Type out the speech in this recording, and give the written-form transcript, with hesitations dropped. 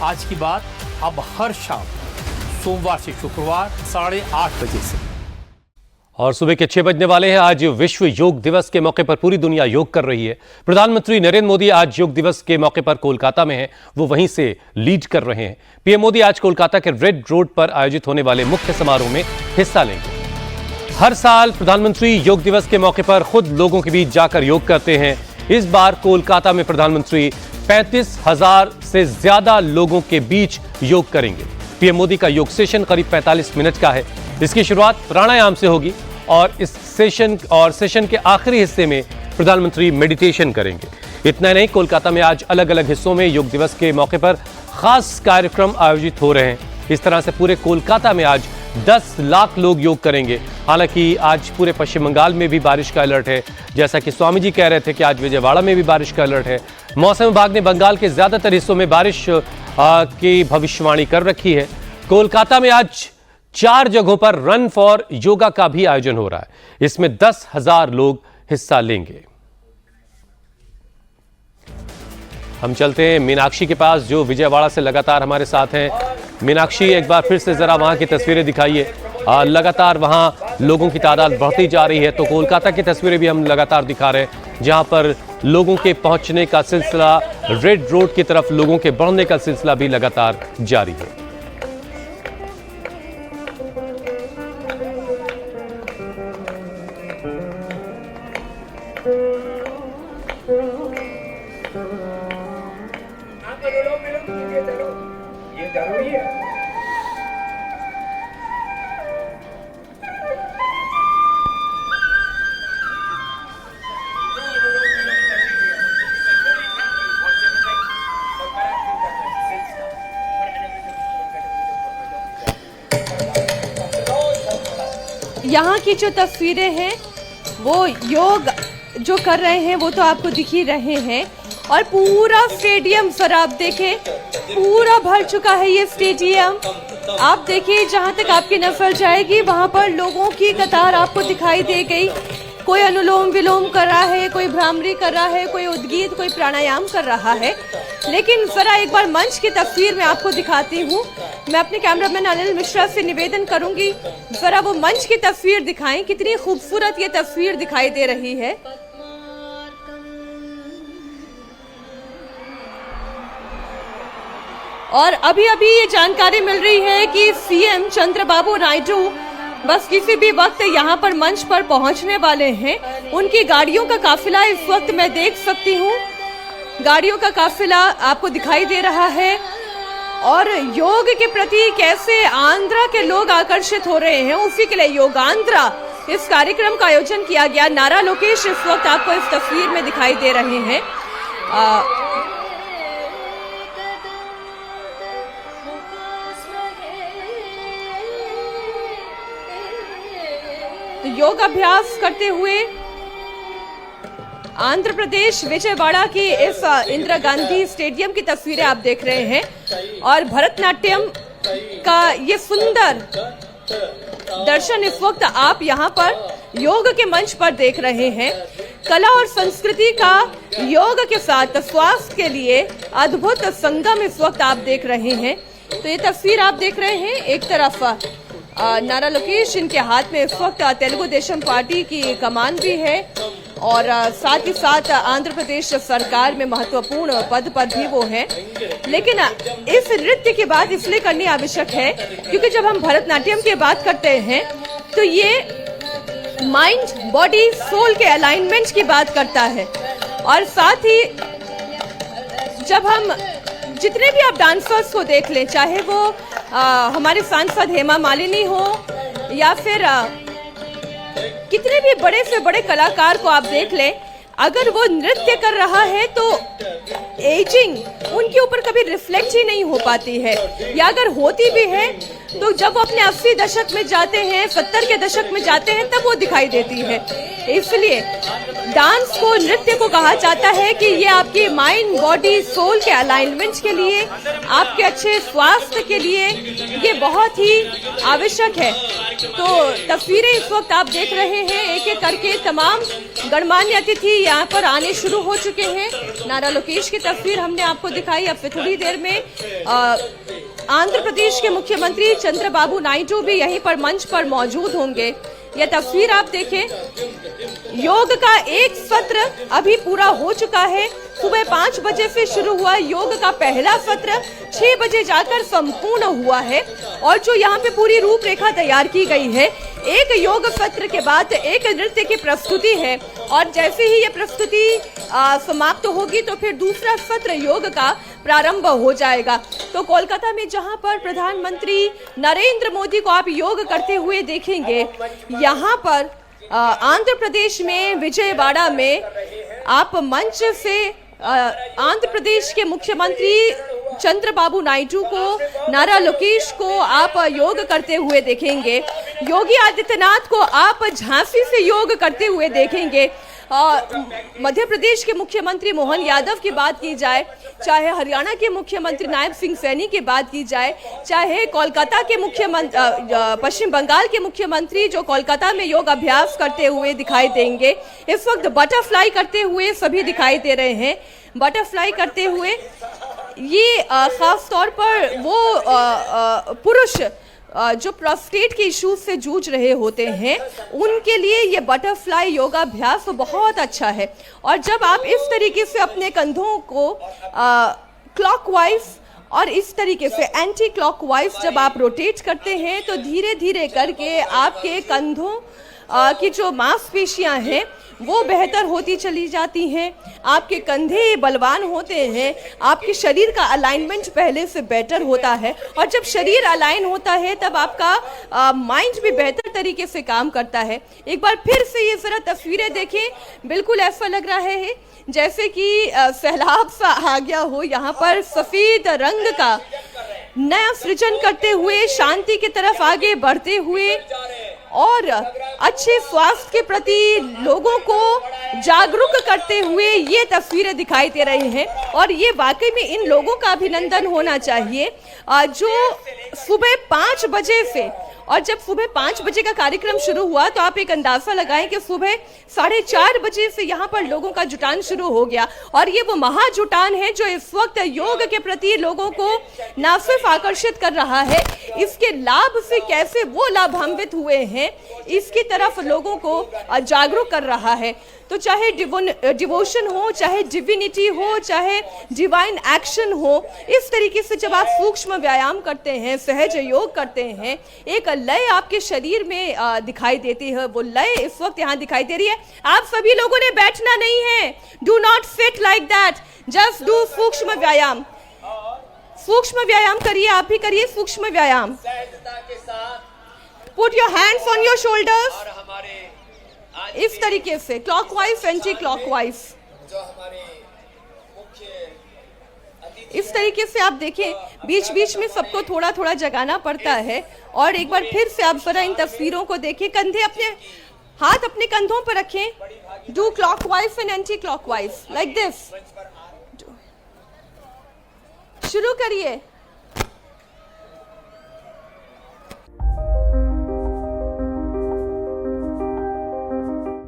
आज की बात अब हर शाम सोमवार से शुक्रवार 8:30 बजे से। और सुबह के 6 बजने वाले हैं। आज विश्व योग दिवस के मौके पर पूरी दुनिया योग कर रही है। प्रधानमंत्री नरेंद्र मोदी आज योग दिवस के मौके पर कोलकाता में हैं, वो वहीं से लीड कर रहे हैं। पीएम मोदी आज कोलकाता के रेड रोड पर आयोजित होने वाले मुख्य समारोह में हिस्सा लेंगे। हर साल प्रधानमंत्री योग दिवस के मौके पर खुद लोगों के बीच जाकर योग करते हैं। इस बार कोलकाता में प्रधानमंत्री 35,000 से ज्यादा लोगों के बीच योग करेंगे। पीएम मोदी का योग सेशन करीब 45 मिनट का है। इसकी शुरुआत प्राणायाम से होगी और इस सेशन के आखिरी हिस्से में प्रधानमंत्री मेडिटेशन करेंगे। इतना नहीं, कोलकाता में आज अलग अलग हिस्सों में योग दिवस के मौके पर खास कार्यक्रम आयोजित हो रहे हैं। इस तरह से पूरे कोलकाता में आज 10 लाख लोग योग करेंगे। हालांकि आज पूरे पश्चिम बंगाल में भी बारिश का अलर्ट है। जैसा कि स्वामी जी कह रहे थे कि आज विजयवाड़ा में भी बारिश का अलर्ट है। मौसम विभाग ने बंगाल के ज्यादातर हिस्सों में बारिश की भविष्यवाणी कर रखी है। कोलकाता में आज 4 जगहों पर रन फॉर योगा का भी आयोजन हो रहा है। इसमें 10,000 लोग हिस्सा लेंगे। हम चलते हैं मीनाक्षी के पास, जो विजयवाड़ा से लगातार हमारे साथ हैं। मीनाक्षी, एक बार फिर से जरा वहां की तस्वीरें दिखाइए। लगातार वहां लोगों की तादाद बढ़ती जा रही है, तो कोलकाता की तस्वीरें भी हम लगातार दिखा रहे हैं, जहां पर लोगों के पहुंचने का सिलसिला, रेड रोड की तरफ लोगों के बढ़ने का सिलसिला भी लगातार जारी है। यहाँ की जो तस्वीरें हैं वो योग जो कर रहे हैं वो तो आपको दिख ही रहे हैं। और पूरा स्टेडियम सर आप देखें, पूरा भर चुका है ये स्टेडियम। आप देखिए, जहाँ तक आपकी नजर जाएगी वहाँ पर लोगों की कतार आपको दिखाई दे गई। कोई अनुलोम विलोम कर रहा है, कोई भ्रामरी कर रहा है, कोई उद्गीत, कोई प्राणायाम कर रहा है। लेकिन जरा एक बार मंच की तस्वीर मैं आपको दिखाती हूँ। मैं अपने कैमरामैन अनिल मिश्रा से निवेदन करूंगी, जरा वो मंच की तस्वीर दिखाएं। कितनी खूबसूरत ये तस्वीर दिखाई दे रही है। और अभी अभी ये जानकारी मिल रही है कि सीएम चंद्रबाबू नायडू बस किसी भी वक्त यहाँ पर मंच पर पहुँचने वाले हैं। उनकी गाड़ियों का काफिला इस वक्त मैं देख सकती हूँ। गाड़ियों का काफिला आपको दिखाई दे रहा है। और योग के प्रति कैसे आंध्रा के लोग आकर्षित हो रहे हैं, उसी के लिए योगांध्रा इस कार्यक्रम का आयोजन किया गया। नारा लोकेश इस वक्त आपको इस तस्वीर में दिखाई दे रहे हैं। योग अभ्यास करते हुए आंध्र प्रदेश विजयवाड़ा की इस इंदिरा गांधी स्टेडियम की तस्वीरें आप देख रहे हैं। और भरतनाट्यम का ये सुंदर दर्शन इस वक्त आप यहाँ पर योग के मंच पर देख रहे हैं। कला और संस्कृति का योग के साथ स्वास्थ्य के लिए अद्भुत संगम इस वक्त आप देख रहे हैं। तो ये तस्वीर आप देख रहे हैं, एक तरफ नारा लोकेश, इनके हाथ में इस वक्त तेलुगु देशम पार्टी की कमान भी है और साथ ही साथ आंध्र प्रदेश सरकार में महत्वपूर्ण पद पर भी वो हैं। लेकिन इस नृत्य की बात इसलिए करनी आवश्यक है क्योंकि जब हम भरतनाट्यम की बात करते हैं तो ये माइंड, बॉडी, सोल के अलाइनमेंट की बात करता है। और साथ ही जब हम जितने भी आप डांसर्स को देख लें, चाहे वो हमारे सांसद हेमा मालिनी हो या फिर कितने भी बड़े से बड़े कलाकार को आप देख लें, अगर वो नृत्य कर रहा है तो एजिंग उनके ऊपर कभी रिफ्लेक्ट ही नहीं हो पाती है, या अगर होती भी है तो जब वो अपने 80 दशक में जाते हैं, 70 के दशक में जाते हैं, तब वो दिखाई देती है। इसलिए डांस को, नृत्य को कहा जाता है कि ये आपकी माइंड, बॉडी, सोल के अलाइनमेंट के लिए, आपके अच्छे स्वास्थ्य के लिए ये बहुत ही आवश्यक है। तो तस्वीरें इस वक्त आप देख रहे हैं, एक एक करके तमाम गणमान्य अतिथि यहाँ पर आने शुरू हो चुके हैं। नारा लोकेश की तस्वीर हमने आपको दिखाई। अब से थोड़ी देर में आंध्र प्रदेश के मुख्यमंत्री चंद्रबाबू नायडू भी यहीं पर मंच पर मौजूद होंगे। यह तस्वीर आप देखें। योग का एक सत्र अभी पूरा हो चुका है। सुबह 5 बजे से शुरू हुआ योग का पहला सत्र 6 बजे जाकर संपूर्ण हुआ है। और जो यहाँ पे पूरी रूपरेखा तैयार की गई है, एक योग सत्र के बाद एक नृत्य की प्रस्तुति है और जैसे ही ये प्रस्तुति समाप्त होगी तो फिर दूसरा सत्र योग का प्रारंभ हो जाएगा। तो कोलकाता में जहां पर प्रधानमंत्री नरेंद्र मोदी को आप योग करते हुए देखेंगे, यहाँ पर आंध्र प्रदेश में विजयवाड़ा में आप मंच से आंध्र प्रदेश के मुख्यमंत्री चंद्रबाबू नायडू को, नारा लोकेश को आप योग करते हुए देखेंगे। योगी आदित्यनाथ को आप झांसी से योग करते हुए देखेंगे। मध्य प्रदेश के मुख्यमंत्री मोहन यादव की बात की जाए, चाहे हरियाणा के मुख्यमंत्री नायब सिंह सैनी की बात की जाए, चाहे कोलकाता के मुख्यमंत्री, पश्चिम बंगाल के मुख्यमंत्री जो कोलकाता में योग अभ्यास करते हुए दिखाई देंगे, इस वक्त बटरफ्लाई करते हुए सभी दिखाई दे रहे हैं। बटरफ्लाई करते हुए ये खास तौर पर वो पुरुष जो प्रोस्टेट के इश्यूज से जूझ रहे होते हैं, उनके लिए ये बटरफ्लाई योगाभ्यास बहुत अच्छा है। और जब आप इस तरीके से अपने कंधों को क्लॉकवाइज और इस तरीके से एंटी क्लॉकवाइज जब आप रोटेट करते हैं तो धीरे धीरे करके आपके कंधों की जो मांसपेशियां हैं वो बेहतर होती चली जाती हैं, आपके कंधे बलवान होते हैं, आपके शरीर का अलाइनमेंट पहले से बेटर होता है। और जब शरीर अलाइन होता है तब आपका माइंड भी बेहतर तरीके से काम करता है। एक बार फिर से ये जरा तस्वीरें देखें, बिल्कुल ऐसा लग रहा है जैसे कि सैलाब सा आ गया हो। यहाँ पर सफेद रंग का नया सृजन करते हुए, शांति की तरफ आगे बढ़ते हुए और अच्छे स्वास्थ्य के प्रति लोगों को जागरूक करते हुए ये तस्वीरें दिखाई दे रही हैं। और ये वाकई में इन लोगों का अभिनंदन होना चाहिए जो सुबह 5 बजे से, और जब सुबह 5 बजे का कार्यक्रम शुरू हुआ तो आप एक अंदाजा लगाएं कि सुबह 4:30 बजे से यहाँ पर लोगों का जुटान शुरू हो गया। और ये वो महाजुटान है जो इस वक्त योग के प्रति लोगों को न सिर्फ आकर्षित कर रहा है, इसके लाभ से कैसे वो लाभान्वित हुए हैं इसकी तरफ लोगों को जागरूक कर रहा है। तो चाहे डिवोशन हो, चाहे डिविनिटी हो, चाहे डिवाइन एक्शन हो, इस तरीके से जब आप सूक्ष्म व्यायाम करते हैं, सहज योग करते हैं, एक लय आपके शरीर में दिखाई देती है। वो लय इस वक्त यहाँ दिखाई दे रही है। आप सभी लोगों ने बैठना नहीं है, do not sit like that, just do सूक्ष्म व्यायाम। सूक्ष्म व्यायाम करिए, आप भी करिए सूक्ष्म व्यायाम। Put your hands on your shoulders, इस तरीके से क्लॉकवाइज, एंटी क्लॉकवाइज, इस तरीके से आप देखें। बीच बीच में सबको थोड़ा थोड़ा जगाना पड़ता है। और एक बार फिर से आप जरा इन तस्वीरों को देखें। कंधे अपने, हाथ अपने कंधों पर रखें। Do clockwise and anti clockwise like this. शुरू करिए।